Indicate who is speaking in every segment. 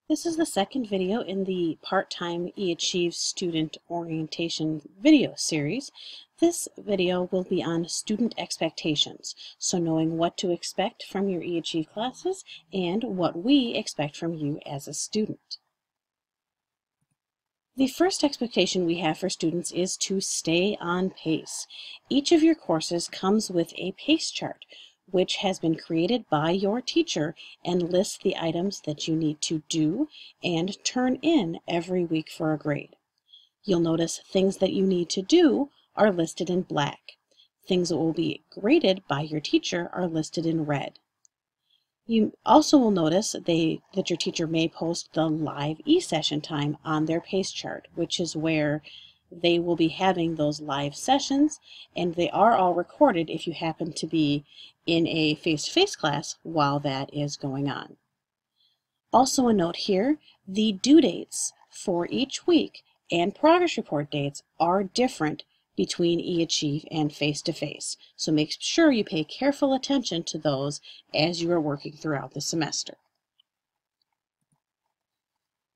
Speaker 1: This is the second video in the Part-Time eAchieve Student Orientation video series. This video will be on student expectations, so knowing what to expect from your eAchieve classes and what we expect from you as a student. The first expectation we have for students is to stay on pace. Each of your courses comes with a pace chart, which has been created by your teacher and lists the items that you need to do and turn in every week for a grade. You'll notice things that you need to do are listed in black. Things that will be graded by your teacher are listed in red. You also will notice that your teacher may post the live e-session time on their pace chart, which is where they will be having those live sessions, and they are all recorded if you happen to be in a face-to-face class while that is going on. Also a note here, the due dates for each week and progress report dates are different between eAchieve and face-to-face, so make sure you pay careful attention to those as you are working throughout the semester.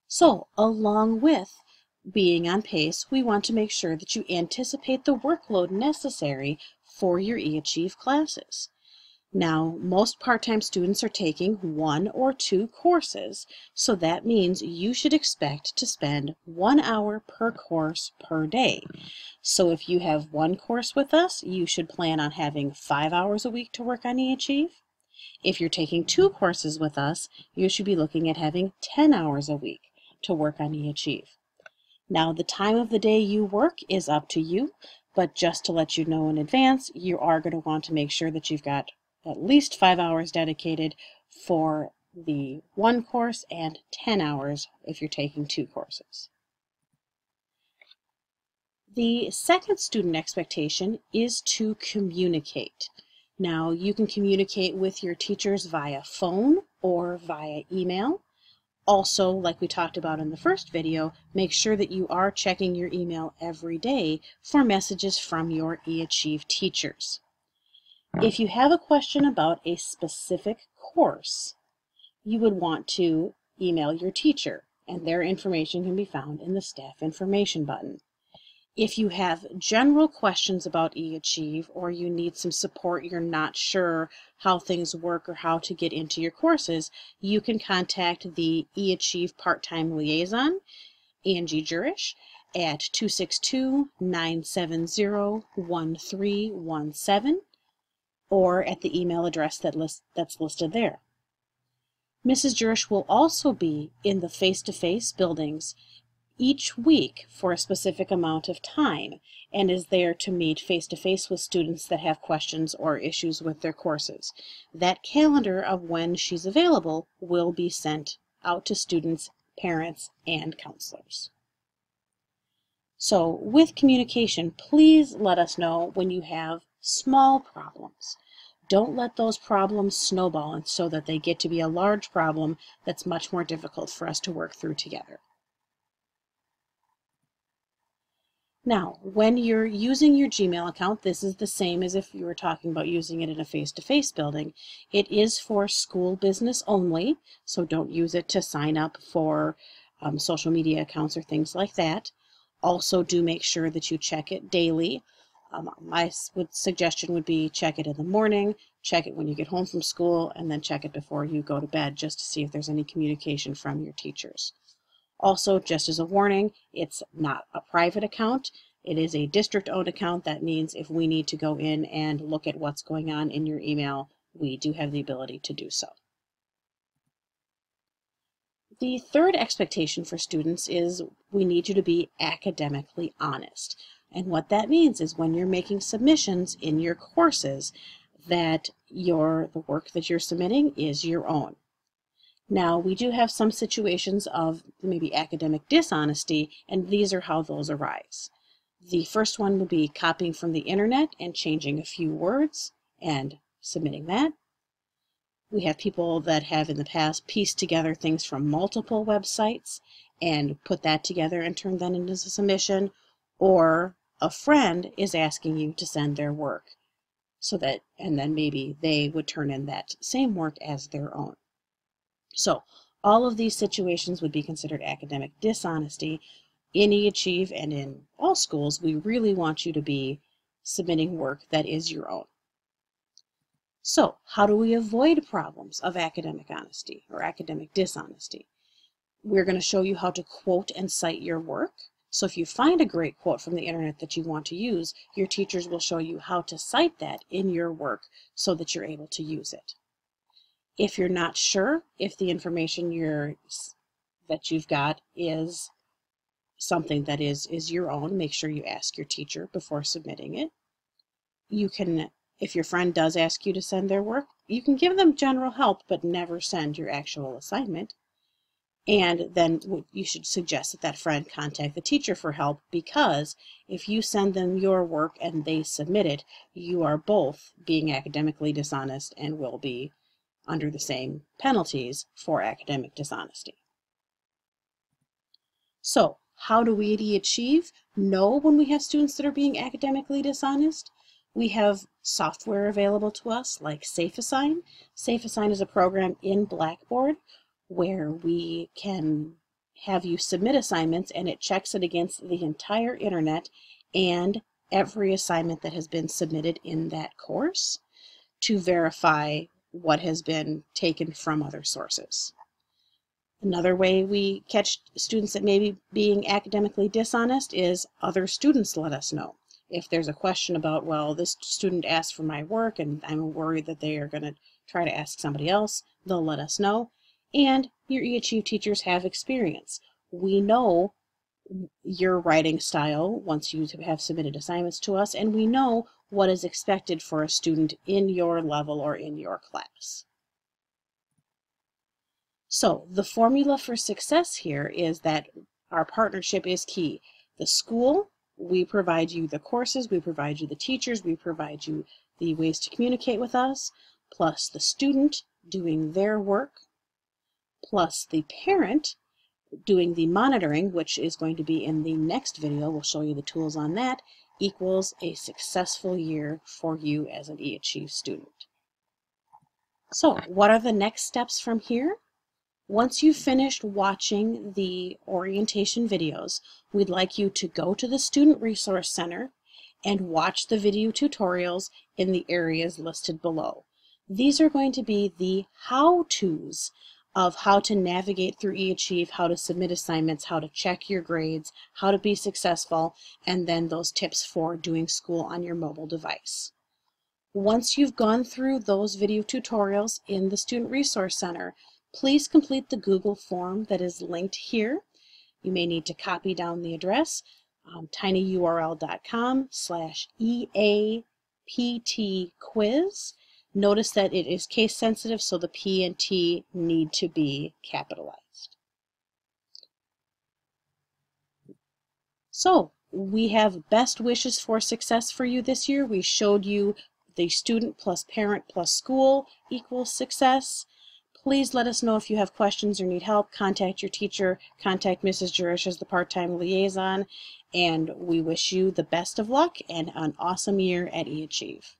Speaker 1: So, along with being on pace, we want to make sure that you anticipate the workload necessary for your eAchieve classes. Now, most part-time students are taking 1 or 2 courses, so that means you should expect to spend 1 hour per course per day. So if you have 1 course with us, you should plan on having 5 hours a week to work on eAchieve. If you're taking 2 courses with us, you should be looking at having 10 hours a week to work on eAchieve. Now, the time of the day you work is up to you, but just to let you know in advance, you are going to want to make sure that you've got at least 5 hours dedicated for the 1 course and 10 hours if you're taking 2 courses. The second student expectation is to communicate. Now, you can communicate with your teachers via phone or via email. Also, like we talked about in the first video, make sure that you are checking your email every day for messages from your eAchieve teachers. If you have a question about a specific course, you would want to email your teacher, and their information can be found in the staff information button. If you have general questions about eAchieve or you need some support, you're not sure how things work or how to get into your courses, you can contact the eAchieve Part-Time Liaison, Angie Jurish, at 262-970-1317 or at the email address that's listed there. Mrs. Jurish will also be in the face-to-face buildings each week for a specific amount of time and is there to meet face-to-face with students that have questions or issues with their courses. That calendar of when she's available will be sent out to students, parents, and counselors. So with communication, please let us know when you have small problems. Don't let those problems snowball and so that they get to be a large problem that's much more difficult for us to work through together. Now, when you're using your Gmail account, this is the same as if you were talking about using it in a face-to-face building. It is for school business only, so don't use it to sign up for social media accounts or things like that. Also, do make sure that you check it daily. My suggestion would be check it in the morning, check it when you get home from school, and then check it before you go to bed just to see if there's any communication from your teachers. Also, just as a warning, it's not a private account. It is a district-owned account. That means if we need to go in and look at what's going on in your email, we do have the ability to do so. The third expectation for students is we need you to be academically honest. And what that means is when you're making submissions in your courses, that the work that you're submitting is your own. Now, we do have some situations of maybe academic dishonesty, and these are how those arise. The first one would be copying from the internet and changing a few words and submitting that. We have people that have in the past pieced together things from multiple websites and put that together and turned that into a submission, or a friend is asking you to send their work and then maybe they would turn in that same work as their own. So All of these situations would be considered academic dishonesty. In eAchieve and in all schools, we really want you to be submitting work that is your own. So, how do we avoid problems of academic honesty or academic dishonesty? We're going to show you how to quote and cite your work. So if you find a great quote from the internet that you want to use, your teachers will show you how to cite that in your work so that you're able to use it. If you're not sure if the information that you've got is something that is your own, make sure you ask your teacher before submitting it. You can, if your friend does ask you to send their work, you can give them general help, but never send your actual assignment. And then you should suggest that that friend contact the teacher for help, because if you send them your work and they submit it, you are both being academically dishonest and will be under the same penalties for academic dishonesty. So, how do we at eAchieve know when we have students that are being academically dishonest? We have software available to us like SafeAssign. SafeAssign is a program in Blackboard where we can have you submit assignments and it checks it against the entire internet and every assignment that has been submitted in that course to verify what has been taken from other sources. Another way we catch students that may be being academically dishonest is other students let us know. If there's a question about, well, this student asked for my work and I'm worried that they are going to try to ask somebody else, they'll let us know. And your eAchieve teachers have experience. We know your writing style once you have submitted assignments to us, and we know what is expected for a student in your level or in your class. So the formula for success here is that our partnership is key. The school, we provide you the courses, we provide you the teachers, we provide you the ways to communicate with us, plus the student doing their work, plus the parent doing the monitoring, which is going to be in the next video. We'll show you the tools on that, equals a successful year for you as an eAchieve student. So what are the next steps from here? Once you've finished watching the orientation videos, we'd like you to go to the Student Resource Center and watch the video tutorials in the areas listed below. These are going to be the how-tos of how to navigate through eAchieve, how to submit assignments, how to check your grades, how to be successful, and then those tips for doing school on your mobile device. Once you've gone through those video tutorials in the Student Resource Center, please complete the Google form that is linked here. You may need to copy down the address, tinyurl.com/EAPT-quiz. Notice that it is case sensitive, so the P and T need to be capitalized. So we have best wishes for success for you this year. We showed you the student plus parent plus school equals success. Please let us know if you have questions or need help. Contact your teacher, contact Mrs. Jurish as the part-time liaison, and we wish you the best of luck and an awesome year at eAchieve.